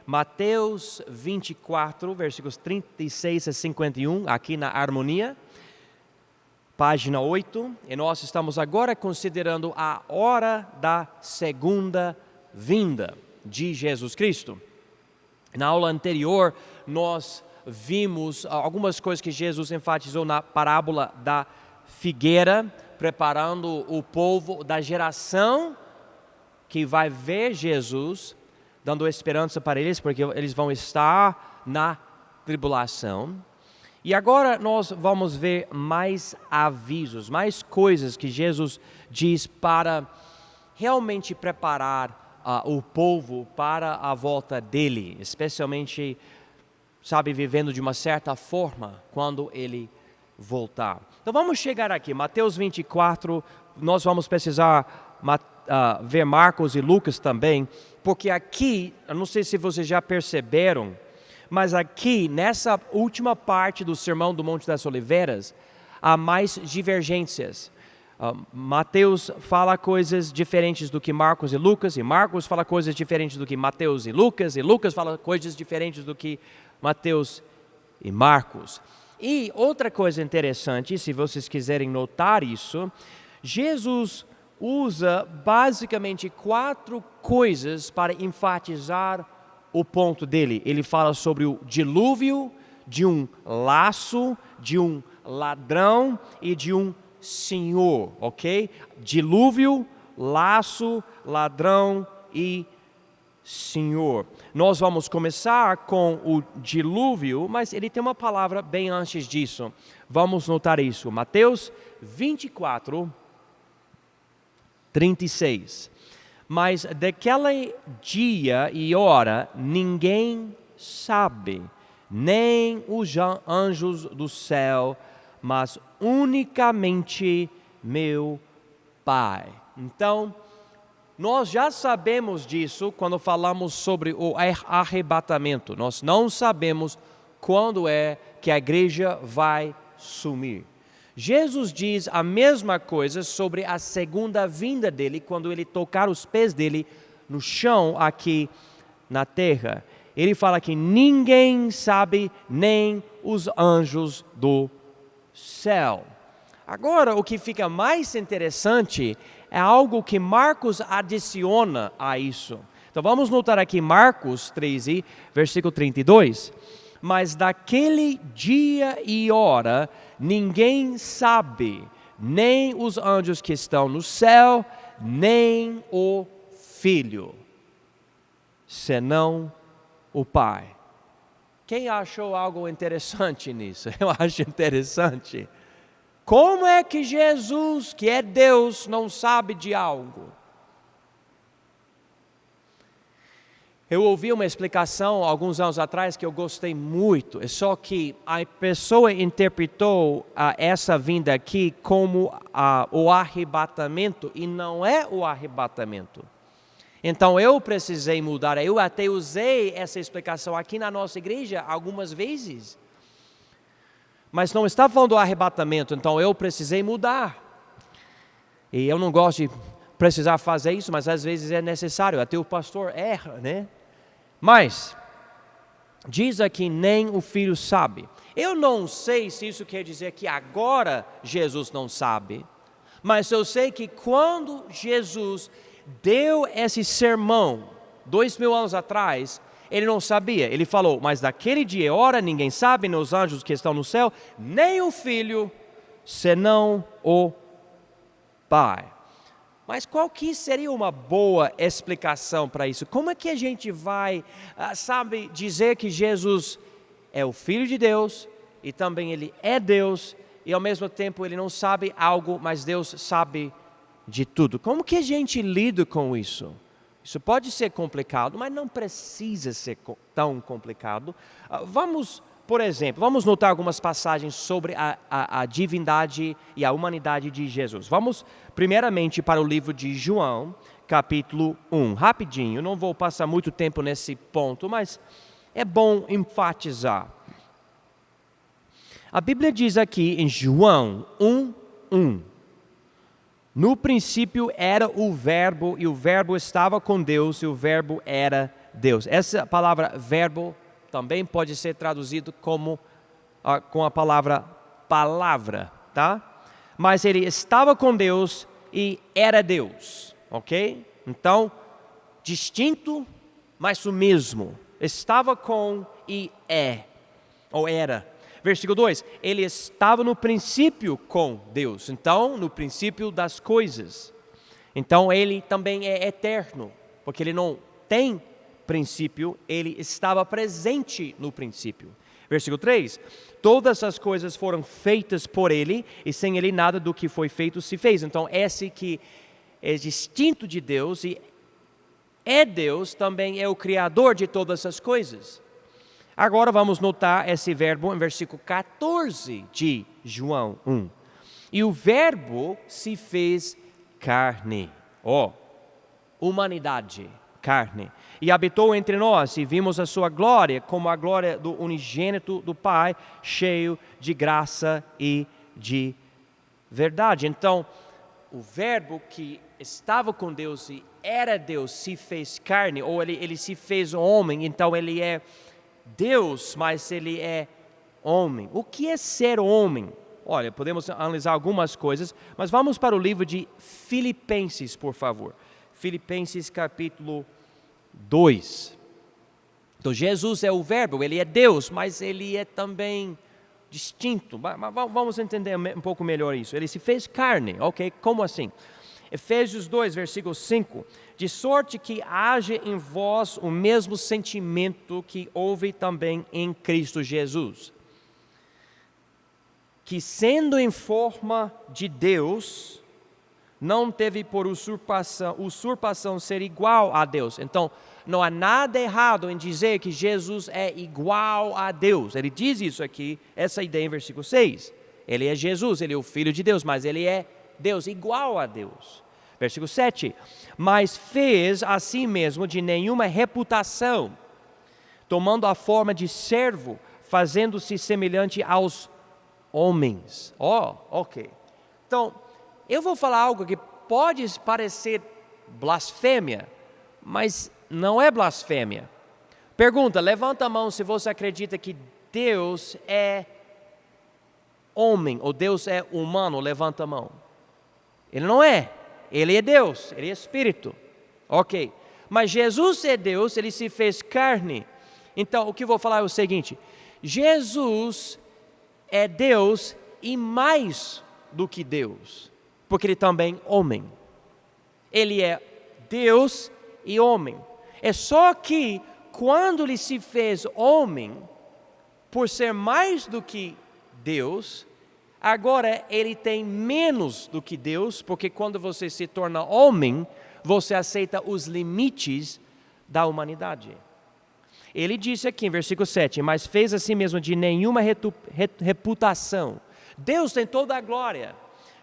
Mateus 24, versículos 36 a 51, aqui na Harmonia, página 8. E nós estamos agora considerando a hora da segunda vinda de Jesus Cristo. Na aula anterior, nós vimos algumas coisas que Jesus enfatizou na parábola da figueira, preparando o povo da geração que vai ver Jesus, dando esperança para eles, porque eles vão estar na tribulação. E agora nós vamos ver mais avisos, mais coisas que Jesus diz para realmente preparar o povo para a volta dele, especialmente, vivendo de uma certa forma quando ele voltar. Então vamos chegar aqui, Mateus 24, nós vamos precisar ver Marcos e Lucas também, porque aqui, eu não sei se vocês já perceberam, mas aqui, nessa última parte do Sermão do Monte das Oliveiras, há mais divergências. Mateus fala coisas diferentes do que Marcos e Marcos fala coisas diferentes do que Mateus e Lucas fala coisas diferentes do que Mateus e Marcos. E outra coisa interessante, se vocês quiserem notar isso, Jesus usa basicamente 4 coisas para enfatizar o ponto dele. Ele fala sobre o dilúvio, de um laço, de um ladrão e de um senhor, ok? Dilúvio, laço, ladrão e senhor. Nós vamos começar com o dilúvio, mas ele tem uma palavra bem antes disso. Vamos notar isso. Mateus 24, 36. Mas daquele dia e hora ninguém sabe, nem os anjos do céu, mas unicamente meu Pai. Então, nós já sabemos disso quando falamos sobre o arrebatamento. Nós não sabemos quando é que a igreja vai sumir. Jesus diz a mesma coisa sobre a segunda vinda dele, quando ele tocar os pés dele no chão aqui na terra. Ele fala que ninguém sabe, nem os anjos do céu. Agora, o que fica mais interessante é algo que Marcos adiciona a isso. Então vamos notar aqui Marcos 13, versículo 32. Mas daquele dia e hora ninguém sabe, nem os anjos que estão no céu, nem o Filho, senão o Pai. Quem achou algo interessante nisso? Eu acho interessante. Como é que Jesus, que é Deus, não sabe de algo? Eu ouvi uma explicação alguns anos atrás que eu gostei muito, é só que a pessoa interpretou essa vinda aqui como o arrebatamento, e não é o arrebatamento. Então eu precisei mudar, eu até usei essa explicação aqui na nossa igreja algumas vezes. Mas não está falando do arrebatamento, então eu precisei mudar. E eu não gosto de precisar fazer isso, mas às vezes é necessário, até o pastor erra, né? Mas, diz aqui, nem o Filho sabe. Eu não sei se isso quer dizer que agora Jesus não sabe, mas eu sei que quando Jesus deu esse sermão, 2000 anos atrás, ele não sabia. Ele falou, mas daquele dia e hora ninguém sabe, nem os anjos que estão no céu, nem o Filho, senão o Pai. Mas qual que seria uma boa explicação para isso? Como é que a gente vai, dizer que Jesus é o Filho de Deus e também Ele é Deus e ao mesmo tempo Ele não sabe algo, mas Deus sabe de tudo? Como que a gente lida com isso? Isso pode ser complicado, mas não precisa ser tão complicado. Por exemplo, vamos notar algumas passagens sobre a divindade e a humanidade de Jesus. Vamos primeiramente para o livro de João, capítulo 1. Rapidinho, não vou passar muito tempo nesse ponto, mas é bom enfatizar. A Bíblia diz aqui em João 1:1. No princípio era o Verbo, e o Verbo estava com Deus, e o Verbo era Deus. Essa palavra verbo também pode ser traduzido como com a palavra tá? Mas ele estava com Deus e era Deus, ok? Então, distinto, mas o mesmo. Estava com e ou era. Versículo 2, ele estava no princípio com Deus, então no princípio das coisas. Então ele também é eterno, porque ele não tem princípio, ele estava presente no princípio. Versículo 3, todas as coisas foram feitas por ele, e sem ele nada do que foi feito se fez. Então esse que é distinto de Deus e é Deus, também é o Criador de todas as coisas. Agora vamos notar esse verbo em versículo 14 de João 1. E o verbo se fez carne, humanidade, carne, e habitou entre nós, e vimos a sua glória, como a glória do unigênito do Pai, cheio de graça e de verdade. Então, o verbo que estava com Deus e era Deus se fez carne, ou ele se fez homem, então ele é Deus, mas ele é homem. O que é ser homem? Olha, podemos analisar algumas coisas, mas vamos para o livro de Filipenses, por favor. Filipenses capítulo 2. Então Jesus é o verbo, ele é Deus, mas ele é também distinto. Vamos entender um pouco melhor isso. Ele se fez carne, ok? Como assim? Efésios 2, versículo 5. De sorte que haja em vós o mesmo sentimento que houve também em Cristo Jesus, que sendo em forma de Deus, não teve por usurpação ser igual a Deus. Então, não há nada errado em dizer que Jesus é igual a Deus. Ele diz isso aqui, essa ideia em versículo 6. Ele é Jesus, ele é o Filho de Deus, mas ele é Deus, igual a Deus. Versículo 7, mas fez a si mesmo de nenhuma reputação, tomando a forma de servo, fazendo-se semelhante aos homens. Ok. Então, eu vou falar algo que pode parecer blasfêmia, mas não é blasfêmia. Pergunta, levanta a mão se você acredita que Deus é homem, ou Deus é humano, levanta a mão. Ele não é. Ele é Deus, ele é Espírito. Ok. Mas Jesus é Deus, ele se fez carne. Então, o que eu vou falar é o seguinte: Jesus é Deus e mais do que Deus, porque ele também é homem. Ele é Deus e homem. É só que quando ele se fez homem, por ser mais do que Deus, agora ele tem menos do que Deus, porque quando você se torna homem, você aceita os limites da humanidade. Ele disse aqui em versículo 7, mas fez a si mesmo de nenhuma reputação. Deus tem toda a glória.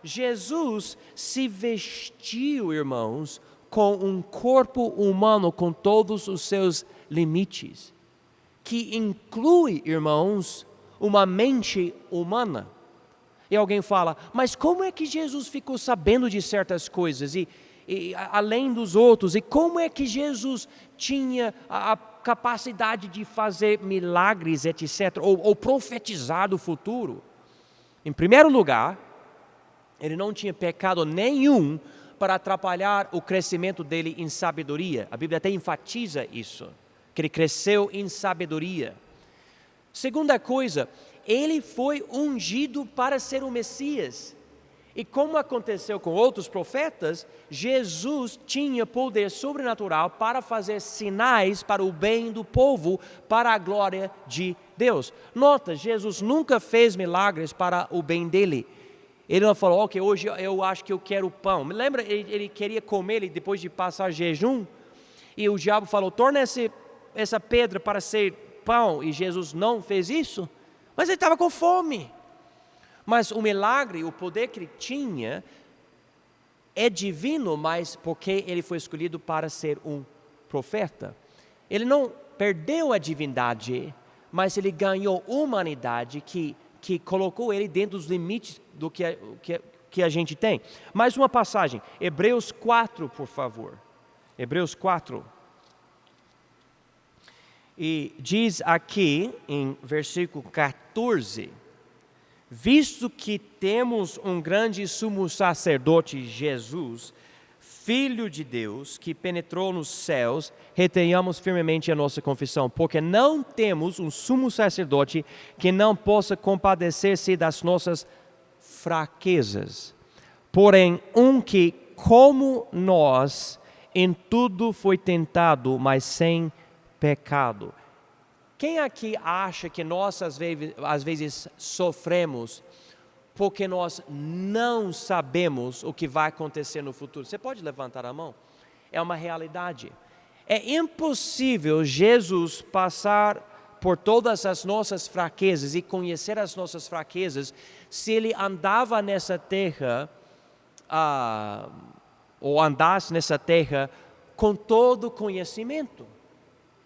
Jesus se vestiu, irmãos, com um corpo humano com todos os seus limites, que inclui, irmãos, uma mente humana. E alguém fala, mas como é que Jesus ficou sabendo de certas coisas e além dos outros? E como é que Jesus tinha a capacidade de fazer milagres, etc., ou profetizar o futuro? Em primeiro lugar, ele não tinha pecado nenhum para atrapalhar o crescimento dele em sabedoria. A Bíblia até enfatiza isso, que ele cresceu em sabedoria. Segunda coisa, ele foi ungido para ser o Messias. E como aconteceu com outros profetas, Jesus tinha poder sobrenatural para fazer sinais para o bem do povo, para a glória de Deus. Nota, Jesus nunca fez milagres para o bem dele. Ele não falou, ok, hoje eu acho que eu quero pão. Me lembra, ele queria comer depois de passar jejum, e o diabo falou, torna essa pedra para ser pão, e Jesus não fez isso, mas ele estava com fome. Mas o milagre, o poder que ele tinha, é divino, mas porque ele foi escolhido para ser um profeta. Ele não perdeu a divindade, mas ele ganhou humanidade que colocou ele dentro dos limites do que a gente tem. Mais uma passagem, Hebreus 4, por favor. Hebreus 4. E diz aqui em versículo 14: visto que temos um grande sumo sacerdote, Jesus, Filho de Deus, que penetrou nos céus, retenhamos firmemente a nossa confissão, porque não temos um sumo sacerdote que não possa compadecer-se das nossas fraquezas, porém um que, como nós, em tudo foi tentado, mas sem pecado. Quem aqui acha que nós às vezes sofremos porque nós não sabemos o que vai acontecer no futuro? Você pode levantar a mão? É uma realidade. É impossível Jesus passar por todas as nossas fraquezas e conhecer as nossas fraquezas se ele andava nessa terra, ou andasse nessa terra com todo o conhecimento.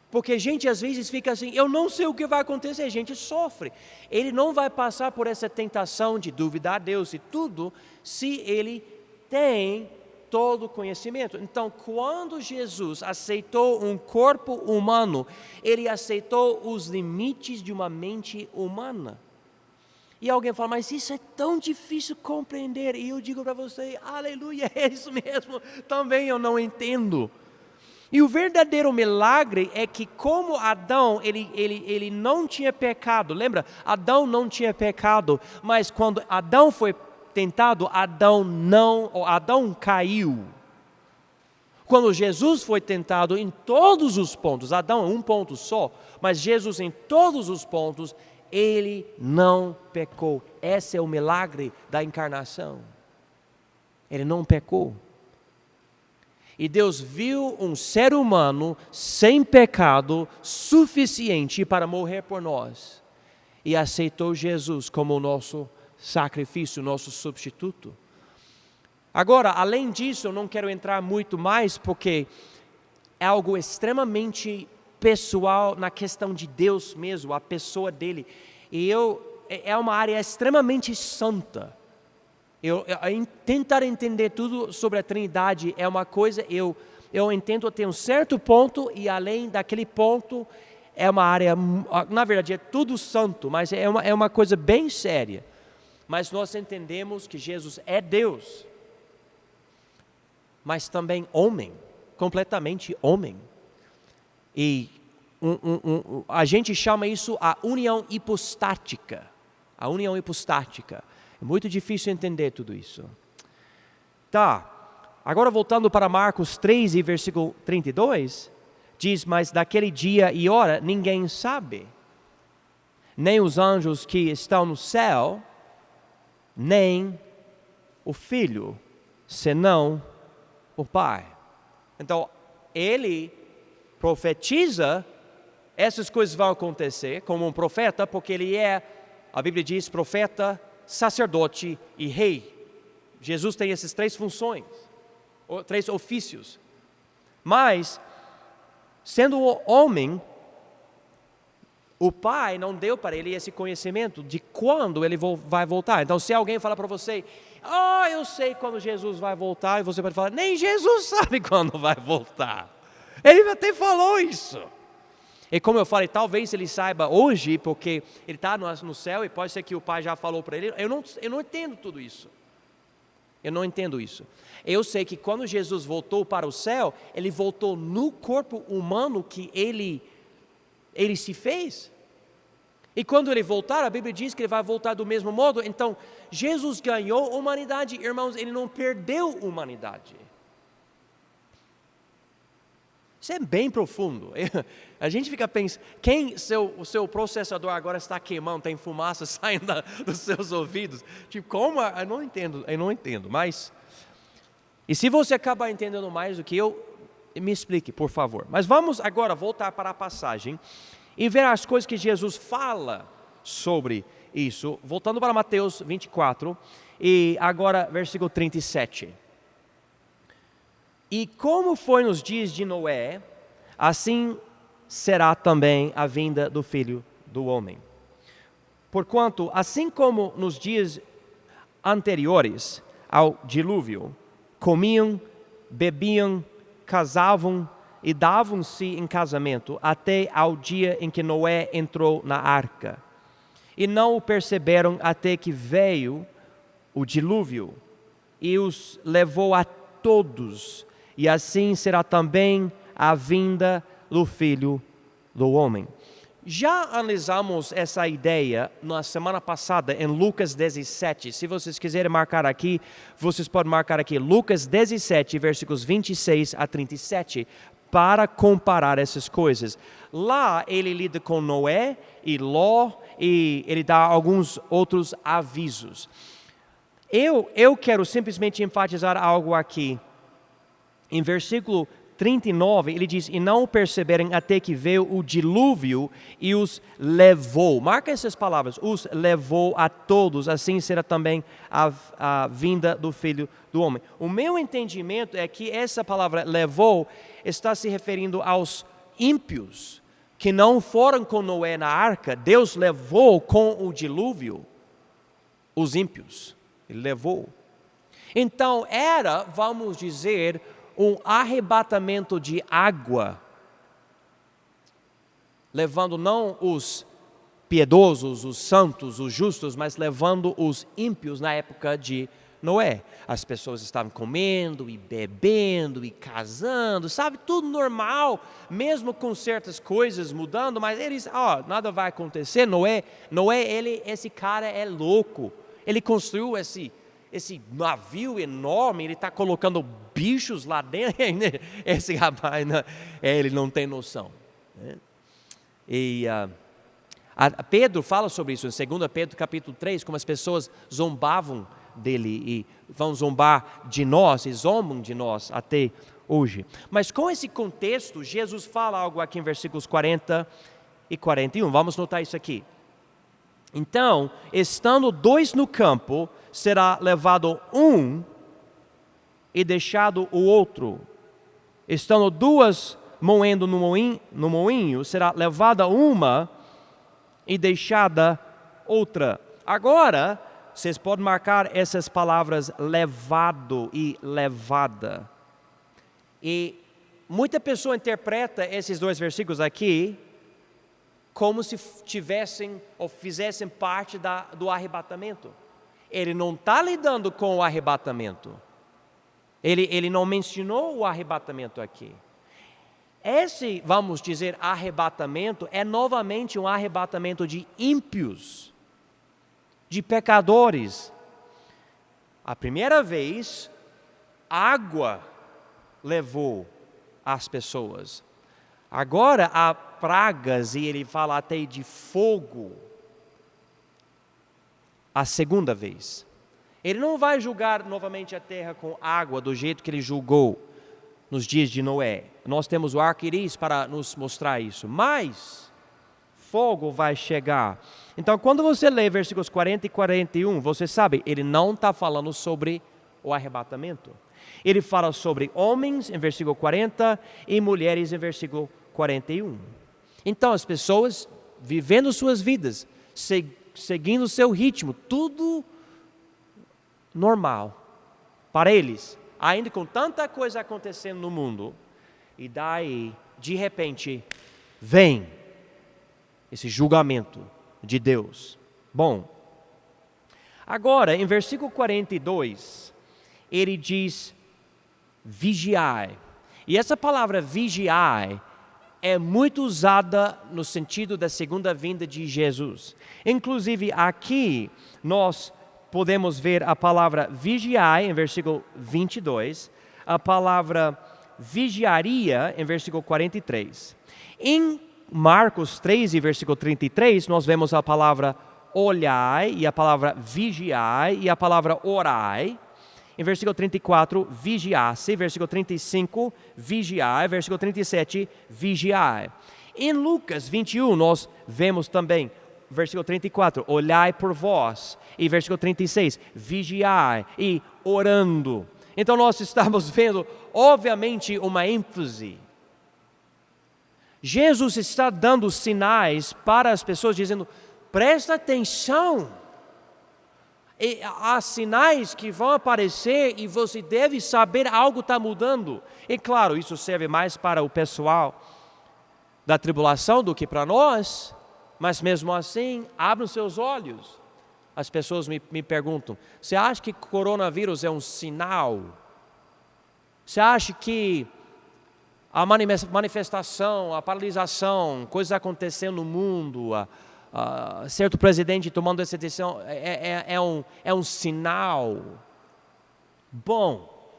Porque a gente às vezes fica assim, eu não sei o que vai acontecer, a gente sofre. Ele não vai passar por essa tentação de duvidar de Deus e tudo, se ele tem todo o conhecimento. Então, quando Jesus aceitou um corpo humano, ele aceitou os limites de uma mente humana. E alguém fala, mas isso é tão difícil compreender. E eu digo para você, aleluia, é isso mesmo, também eu não entendo. E o verdadeiro milagre é que como Adão, ele não tinha pecado. Lembra? Adão não tinha pecado, mas quando Adão foi tentado, Adão caiu. Quando Jesus foi tentado em todos os pontos, Adão é um ponto só, mas Jesus em todos os pontos, ele não pecou. Esse é o milagre da encarnação. Ele não pecou. E Deus viu um ser humano sem pecado suficiente para morrer por nós. E aceitou Jesus como o nosso sacrifício, nosso substituto. Agora, além disso, eu não quero entrar muito mais, porque é algo extremamente pessoal na questão de Deus mesmo, a pessoa dele. E é uma área extremamente santa. Tentar entender tudo sobre a Trindade é uma coisa, eu entendo até um certo ponto, e além daquele ponto, é uma área, na verdade é tudo santo, mas é uma coisa bem séria. Mas nós entendemos que Jesus é Deus, mas também homem, completamente homem. E a gente chama isso a união hipostática. A união hipostática. É muito difícil entender tudo isso. Tá, agora voltando para Marcos 3 e versículo 32, diz, mas daquele dia e hora ninguém sabe, nem os anjos que estão no céu, nem o Filho, senão o Pai. Então, ele profetiza, essas coisas vão acontecer como um profeta, porque ele é, a Bíblia diz, profeta, sacerdote e rei. Jesus tem essas três funções, três ofícios. Mas, sendo homem, o Pai não deu para ele esse conhecimento de quando ele vai voltar. Então, se alguém falar para você, eu sei quando Jesus vai voltar, e você pode falar, nem Jesus sabe quando vai voltar. Ele até falou isso. E como eu falei, talvez ele saiba hoje, porque ele está no céu, e pode ser que o Pai já falou para ele. Eu não entendo tudo isso. Eu não entendo isso. Eu sei que quando Jesus voltou para o céu, ele voltou no corpo humano que ele se fez. E quando ele voltar, a Bíblia diz que ele vai voltar do mesmo modo. Então, Jesus ganhou humanidade, irmãos, ele não perdeu humanidade. Isso é bem profundo. A gente fica pensando, o seu processador agora está queimando, tem fumaça saindo dos seus ouvidos. Tipo, como? Eu não entendo. Mas, e se você acabar entendendo mais do que eu, me explique, por favor. Mas vamos agora voltar para a passagem e ver as coisas que Jesus fala sobre isso. Voltando para Mateus 24, e agora versículo 37. E como foi nos dias de Noé, assim será também a vinda do Filho do Homem. Porquanto, assim como nos dias anteriores ao dilúvio, comiam, bebiam, casavam e davam-se em casamento até ao dia em que Noé entrou na arca. E não o perceberam até que veio o dilúvio e os levou a todos. E assim será também a vinda do Filho do Homem. Já analisamos essa ideia na semana passada em Lucas 17. Se vocês quiserem marcar aqui, vocês podem marcar aqui Lucas 17, versículos 26 a 37, para comparar essas coisas. Lá ele lida com Noé e Ló e ele dá alguns outros avisos. Eu quero simplesmente enfatizar algo aqui. Em versículo 39, ele diz, e não perceberem até que veio o dilúvio e os levou. Marca essas palavras, os levou a todos, assim será também a vinda do Filho do Homem. O meu entendimento é que essa palavra levou está se referindo aos ímpios, que não foram com Noé na arca. Deus levou com o dilúvio os ímpios, ele levou. Então era, vamos dizer, um arrebatamento de água, levando não os piedosos, os santos, os justos, mas levando os ímpios na época de Noé. As pessoas estavam comendo e bebendo e casando, sabe, tudo normal, mesmo com certas coisas mudando, mas eles, nada vai acontecer. Noé, esse cara é louco, ele construiu esse navio enorme, ele está colocando bichos lá dentro. Esse rapaz, ele não tem noção. E Pedro fala sobre isso em 2 Pedro capítulo 3, como as pessoas zombavam dele e vão zombar de nós e zombam de nós até hoje. Mas com esse contexto, Jesus fala algo aqui em versículos 40 e 41. Vamos notar isso aqui. Então, estando dois no campo, será levado um e deixado o outro. Estando duas moendo no moinho, será levada uma e deixada outra. Agora, vocês podem marcar essas palavras levado e levada. E muita pessoa interpreta esses dois versículos aqui como se tivessem ou fizessem parte do arrebatamento. Ele não está lidando com o arrebatamento. Ele não mencionou o arrebatamento aqui. Esse, vamos dizer, arrebatamento é novamente um arrebatamento de ímpios, de pecadores. A primeira vez, água levou as pessoas. Agora há pragas e ele fala até de fogo. A segunda vez. Ele não vai julgar novamente a terra com água do jeito que ele julgou nos dias de Noé. Nós temos o arco-íris para nos mostrar isso. Mas fogo vai chegar. Então, quando você lê versículos 40 e 41, você sabe, ele não está falando sobre o arrebatamento. Ele fala sobre homens, em versículo 40, e mulheres, em versículo 41. Então, as pessoas vivendo suas vidas, seguindo o seu ritmo, tudo normal para eles, ainda com tanta coisa acontecendo no mundo. E daí, de repente, vem esse julgamento de Deus. Bom, agora, em versículo 42, ele diz vigiai. E essa palavra vigiai é muito usada no sentido da segunda vinda de Jesus. Inclusive aqui nós podemos ver a palavra vigiai em versículo 22, a palavra vigiaria em versículo 43. Em Marcos 3 e versículo 33 nós vemos a palavra olhai e a palavra vigiai e a palavra orai. Em versículo 34, vigiasse. Versículo 35, vigiai. Versículo 37, vigiai. Em Lucas 21, nós vemos também, versículo 34, olhai por vós. E versículo 36, vigiai e orando. Então nós estamos vendo, obviamente, uma ênfase. Jesus está dando sinais para as pessoas, dizendo, presta atenção. E há sinais que vão aparecer e você deve saber algo está mudando. E claro, isso serve mais para o pessoal da tribulação do que para nós, mas mesmo assim, abram seus olhos. As pessoas me perguntam, você acha que coronavírus é um sinal? Você acha que a manifestação, a paralisação, coisas acontecendo no mundo, certo presidente tomando essa decisão, é um sinal? Bom,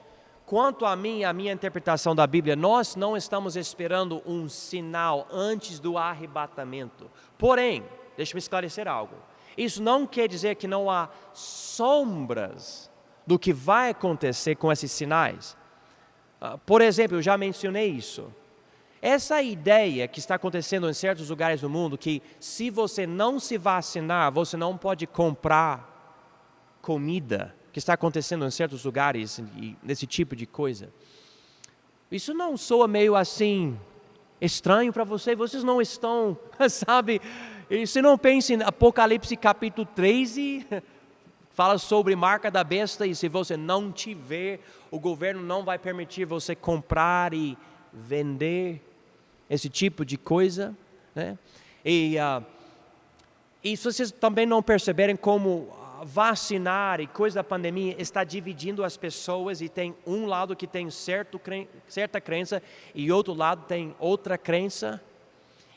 quanto a mim e a minha interpretação da Bíblia, nós não estamos esperando um sinal antes do arrebatamento. Porém, deixe-me esclarecer algo. Isso não quer dizer que não há sombras do que vai acontecer com esses sinais. Por exemplo, eu já mencionei isso. Essa ideia que está acontecendo em certos lugares do mundo, que se você não se vacinar, você não pode comprar comida, que está acontecendo em certos lugares, nesse tipo de coisa. Isso não soa meio assim estranho para você? Vocês não estão, sabe? E você não pensa em Apocalipse capítulo 3 e fala sobre marca da besta, e se você não tiver, o governo não vai permitir você comprar e vender esse tipo de coisa, né? E se vocês também não perceberem como vacinar e coisa da pandemia está dividindo as pessoas, e tem um lado que tem certa crença e outro lado tem outra crença.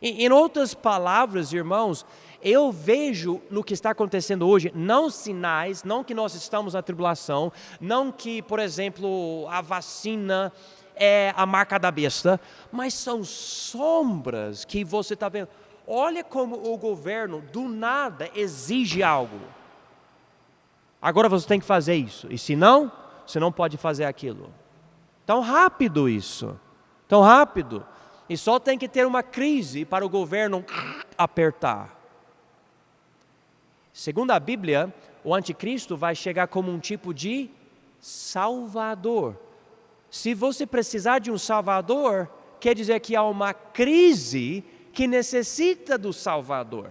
Em outras palavras, irmãos, eu vejo no que está acontecendo hoje, não sinais, não que nós estamos na tribulação, não que, por exemplo, a vacina é a marca da besta, mas são sombras que você está vendo. Olha como o governo do nada exige algo. Agora você tem que fazer isso, e se não, você não pode fazer aquilo. Tão rápido isso, tão rápido. E só tem que ter uma crise para o governo apertar. Segundo a Bíblia, o anticristo vai chegar como um tipo de salvador. Se você precisar de um salvador, quer dizer que há uma crise que necessita do salvador.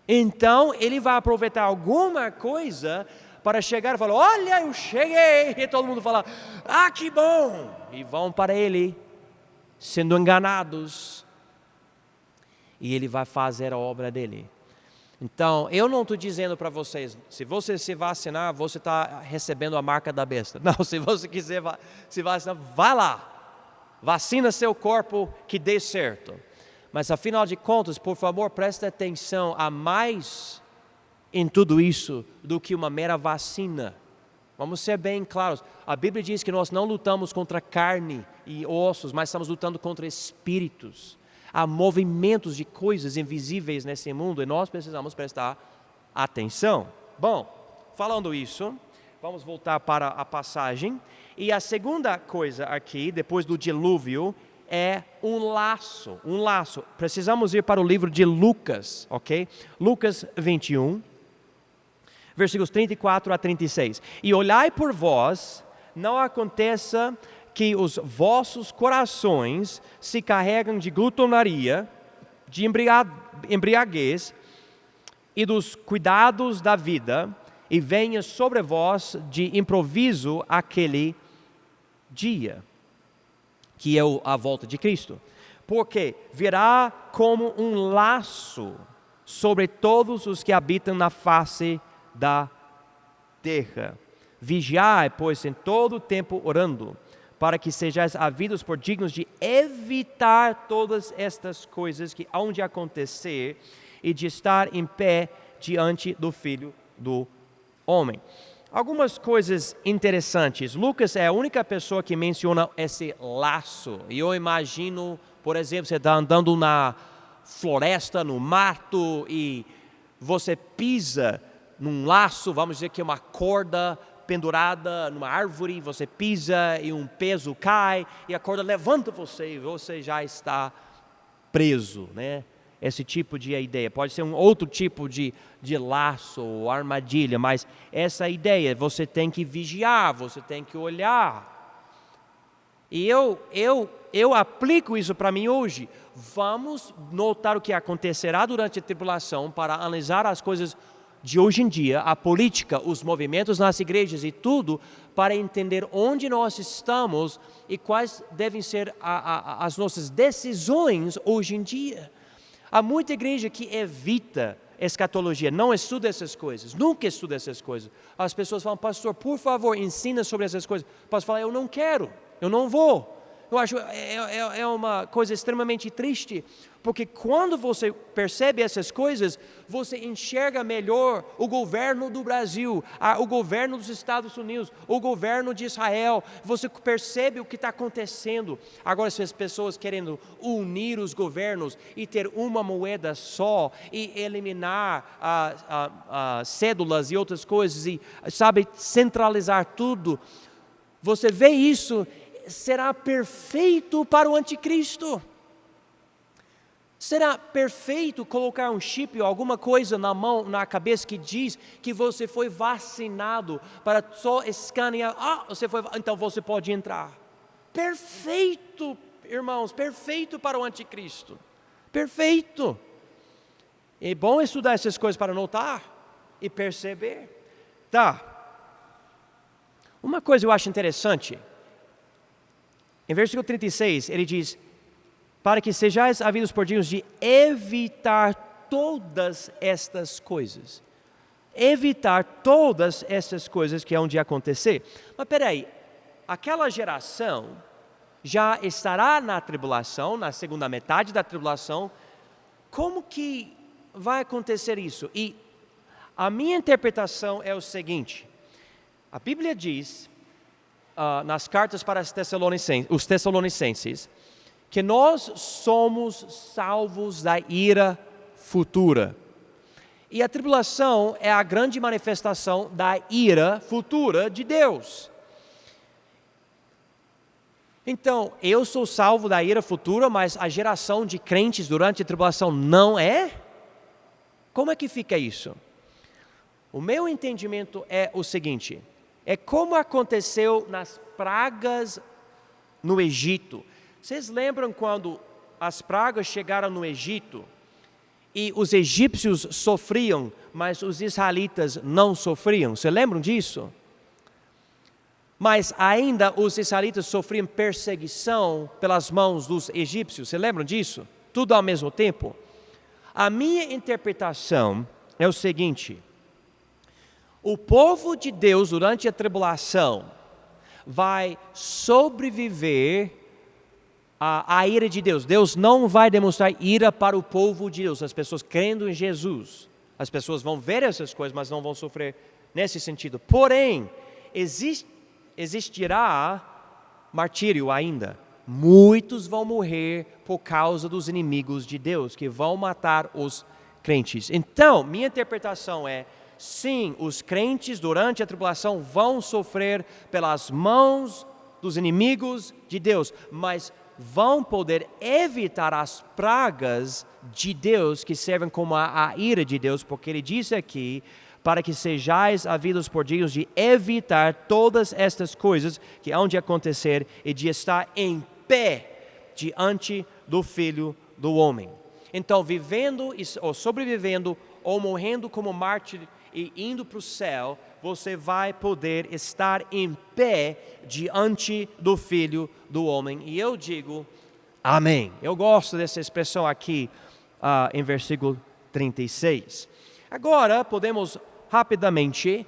Então, ele vai aproveitar alguma coisa para chegar e falar, olha, eu cheguei. E todo mundo fala, que bom. E vão para ele, sendo enganados, e ele vai fazer a obra dele. Então, eu não estou dizendo para vocês, se você se vacinar, você está recebendo a marca da besta. Não, se você quiser se vacinar, vai lá, vacina seu corpo que dê certo. Mas afinal de contas, por favor, preste atenção a mais em tudo isso do que uma mera vacina. Vamos ser bem claros. A Bíblia diz que nós não lutamos contra carne e ossos, mas estamos lutando contra espíritos. Há movimentos de coisas invisíveis nesse mundo e nós precisamos prestar atenção. Bom, falando isso, vamos voltar para a passagem. E a segunda coisa aqui, depois do dilúvio, é um laço. Um laço. Precisamos ir para o livro de Lucas, ok? Lucas 21. Versículos 34 a 36. E olhai por vós, não aconteça que os vossos corações se carregam de glutonaria, de embriaguez e dos cuidados da vida, e venha sobre vós de improviso aquele dia, que é a volta de Cristo. Porque virá como um laço sobre todos os que habitam na face da terra. Vigiai, pois, em todo o tempo orando, para que sejais havidos por dignos de evitar todas estas coisas que hão de acontecer e de estar em pé diante do Filho do Homem. Algumas coisas interessantes. Lucas é a única pessoa que menciona esse laço. E eu imagino, por exemplo, você está andando na floresta, no mato, e você pisa num laço, vamos dizer que é uma corda pendurada numa árvore, você pisa e um peso cai, e a corda levanta você e você já está preso, né? Esse tipo de ideia. Pode ser um outro tipo de laço ou armadilha, mas essa ideia, você tem que vigiar, você tem que olhar. E eu aplico isso para mim hoje. Vamos notar o que acontecerá durante a tribulação para analisar as coisas de hoje em dia, a política, os movimentos nas igrejas e tudo, para entender onde nós estamos e quais devem ser as nossas decisões hoje em dia. Há muita igreja que evita escatologia, não estuda essas coisas, nunca estuda essas coisas. As pessoas falam, pastor, por favor, ensina sobre essas coisas. O pastor fala, eu não quero, eu não vou. Eu acho é uma coisa extremamente triste, porque quando você percebe essas coisas, você enxerga melhor o governo do Brasil, o governo dos Estados Unidos, o governo de Israel, você percebe o que está acontecendo. Agora, se as pessoas querendo unir os governos e ter uma moeda só, e eliminar cédulas e outras coisas, e centralizar tudo, você vê isso, será perfeito para o anticristo. Será perfeito colocar um chip ou alguma coisa na mão, na cabeça que diz que você foi vacinado para só escanear, então você pode entrar. Perfeito, irmãos, perfeito para o anticristo. Perfeito. É bom estudar essas coisas para notar e perceber. Tá. Uma coisa eu acho interessante. Em versículo 36, ele diz, para que sejais havidos por dignos de evitar todas estas coisas. Evitar todas estas coisas que hão de acontecer. Mas peraí, aquela geração já estará na tribulação, na segunda metade da tribulação. Como que vai acontecer isso? E a minha interpretação é o seguinte, a Bíblia diz, nas cartas para os Tessalonicenses, que nós somos salvos da ira futura. E a tribulação é a grande manifestação da ira futura de Deus. Então, eu sou salvo da ira futura, mas a geração de crentes durante a tribulação não é? Como é que fica isso? O meu entendimento é o seguinte, é como aconteceu nas pragas no Egito. Vocês lembram quando as pragas chegaram no Egito e os egípcios sofriam, mas os israelitas não sofriam? Vocês lembram disso? Mas ainda os israelitas sofriam perseguição pelas mãos dos egípcios. Vocês lembram disso? Tudo ao mesmo tempo. A minha interpretação é o seguinte, o povo de Deus durante a tribulação vai sobreviver à ira de Deus. Deus não vai demonstrar ira para o povo de Deus, as pessoas crendo em Jesus. As pessoas vão ver essas coisas, mas não vão sofrer nesse sentido. Porém, existirá martírio ainda. Muitos vão morrer por causa dos inimigos de Deus, que vão matar os crentes. Então, minha interpretação é, sim, os crentes durante a tribulação vão sofrer pelas mãos dos inimigos de Deus, mas vão poder evitar as pragas de Deus que servem como a ira de Deus, porque ele disse aqui, para que sejais havidos por dignos de evitar todas estas coisas que hão de acontecer e de estar em pé diante do Filho do Homem. Então, vivendo ou sobrevivendo ou morrendo como mártir e indo para o céu, você vai poder estar em pé diante do Filho do Homem. E eu digo, amém. Eu gosto dessa expressão aqui em versículo 36. Agora, podemos rapidamente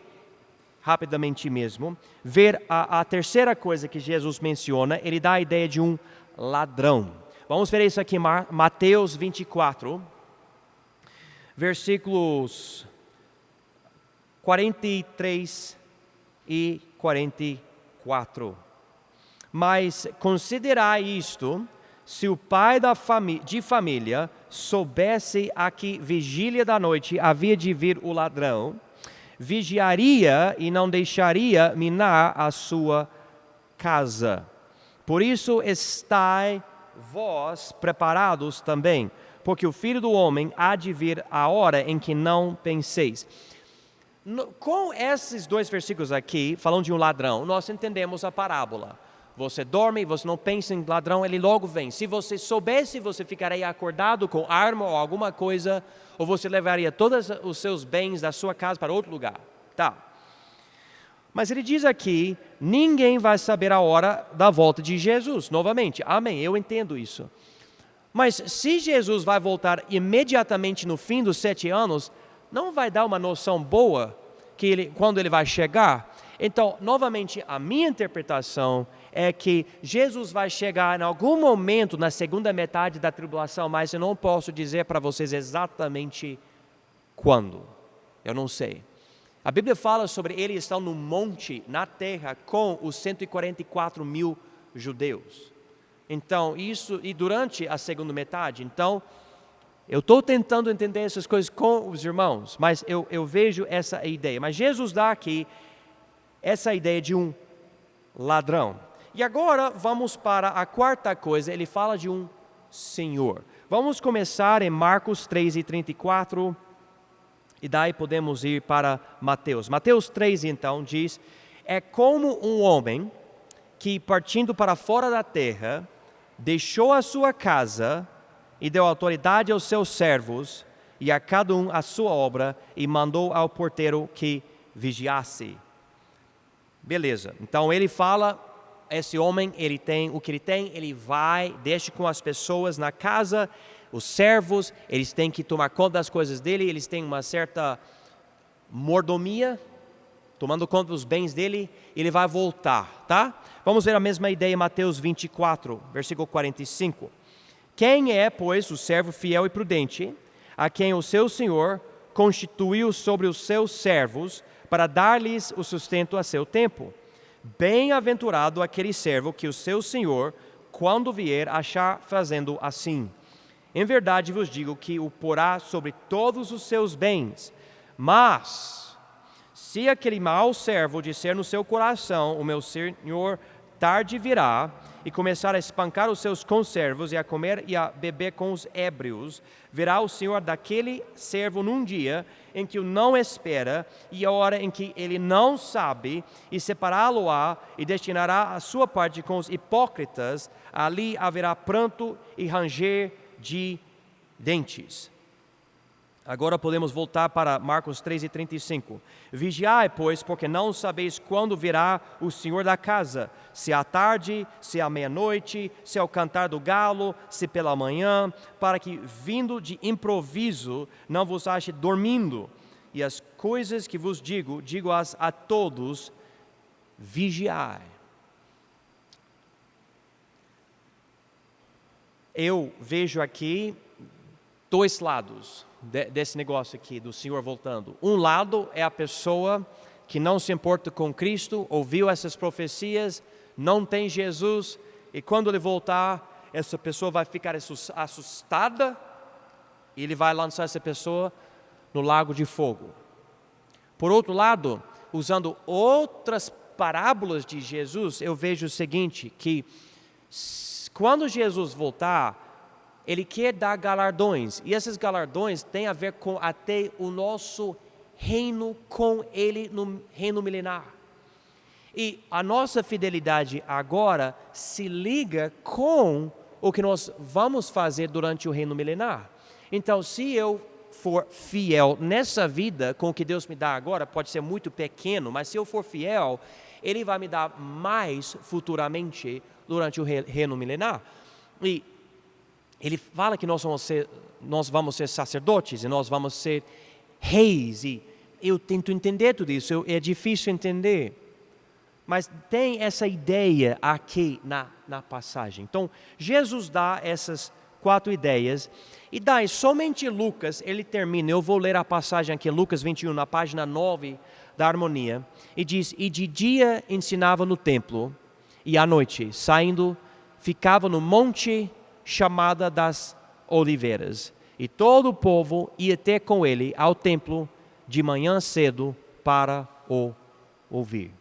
mesmo, ver a terceira coisa que Jesus menciona. Ele dá a ideia de um ladrão. Vamos ver isso aqui em Mateus 24, versículos 43 e 44. Mas considerai isto, se o pai de família soubesse a que vigília da noite havia de vir o ladrão, vigiaria e não deixaria minar a sua casa. Por isso estai vós preparados também, porque o Filho do Homem há de vir a hora em que não penseis. Com esses dois versículos aqui, falando de um ladrão, nós entendemos a parábola. Você dorme, você não pensa em ladrão, ele logo vem. Se você soubesse, você ficaria acordado com arma ou alguma coisa, ou você levaria todos os seus bens da sua casa para outro lugar. Tá. Mas ele diz aqui, ninguém vai saber a hora da volta de Jesus. Novamente, amém, eu entendo isso. Mas se Jesus vai voltar imediatamente no fim dos 7 anos, não vai dar uma noção boa quando ele vai chegar? Então, novamente, a minha interpretação é que Jesus vai chegar em algum momento na segunda metade da tribulação, mas eu não posso dizer para vocês exatamente quando. Eu não sei. A Bíblia fala sobre ele estar no monte, na terra, com os 144 mil judeus. Então, isso, e durante a segunda metade, então, eu estou tentando entender essas coisas com os irmãos, mas eu vejo essa ideia. Mas Jesus dá aqui essa ideia de um ladrão. E agora vamos para a quarta coisa, ele fala de um Senhor. Vamos começar em Marcos 3:34, e daí podemos ir para Mateus. Mateus 3, então, diz, é como um homem que, partindo para fora da terra, deixou a sua casa e deu autoridade aos seus servos e a cada um a sua obra e mandou ao porteiro que vigiasse. Beleza, então ele fala, esse homem, ele tem o que ele tem, ele vai, deixa com as pessoas na casa, os servos, eles têm que tomar conta das coisas dele, eles têm uma certa mordomia, tomando conta dos bens dele, ele vai voltar, tá? Vamos ver a mesma ideia em Mateus 24, versículo 45. Quem é, pois, o servo fiel e prudente, a quem o seu senhor constituiu sobre os seus servos, para dar-lhes o sustento a seu tempo? Bem-aventurado aquele servo que o seu senhor, quando vier, achar fazendo assim. Em verdade vos digo que o porá sobre todos os seus bens. Mas, se aquele mau servo disser no seu coração, o meu senhor tarde virá, e começar a espancar os seus conservos, e a comer e a beber com os ébrios, verá o Senhor daquele servo num dia em que o não espera, e a hora em que ele não sabe, e separá-lo-á, e destinará a sua parte com os hipócritas, ali haverá pranto e ranger de dentes. Agora podemos voltar para Marcos 3:35. Vigiai, pois, porque não sabeis quando virá o Senhor da casa, se à tarde, se à meia-noite, se ao cantar do galo, se pela manhã, para que, vindo de improviso, não vos ache dormindo. E as coisas que vos digo, digo-as a todos, vigiai. Eu vejo aqui 2 lados desse negócio aqui, do Senhor voltando. Um lado é a pessoa que não se importa com Cristo, ouviu essas profecias, não tem Jesus, e quando ele voltar, essa pessoa vai ficar assustada, e ele vai lançar essa pessoa no lago de fogo. Por outro lado, usando outras parábolas de Jesus, eu vejo o seguinte, que quando Jesus voltar, ele quer dar galardões, e esses galardões têm a ver com até o nosso reino com ele no reino milenar. E a nossa fidelidade agora se liga com o que nós vamos fazer durante o reino milenar. Então, se eu for fiel nessa vida, com o que Deus me dá agora, pode ser muito pequeno, mas se eu for fiel, ele vai me dar mais futuramente durante o reino milenar. E ele fala que nós vamos ser sacerdotes e nós vamos ser reis, e eu tento entender tudo isso, é difícil entender, mas tem essa ideia aqui na passagem. Então, Jesus dá essas 4 ideias, e daí somente Lucas, ele termina, eu vou ler a passagem aqui, Lucas 21, na página 9 da Harmonia, e diz, e de dia ensinava no templo, e à noite, saindo, ficava no monte chamada das Oliveiras, e todo o povo ia ter com ele ao templo de manhã cedo para o ouvir.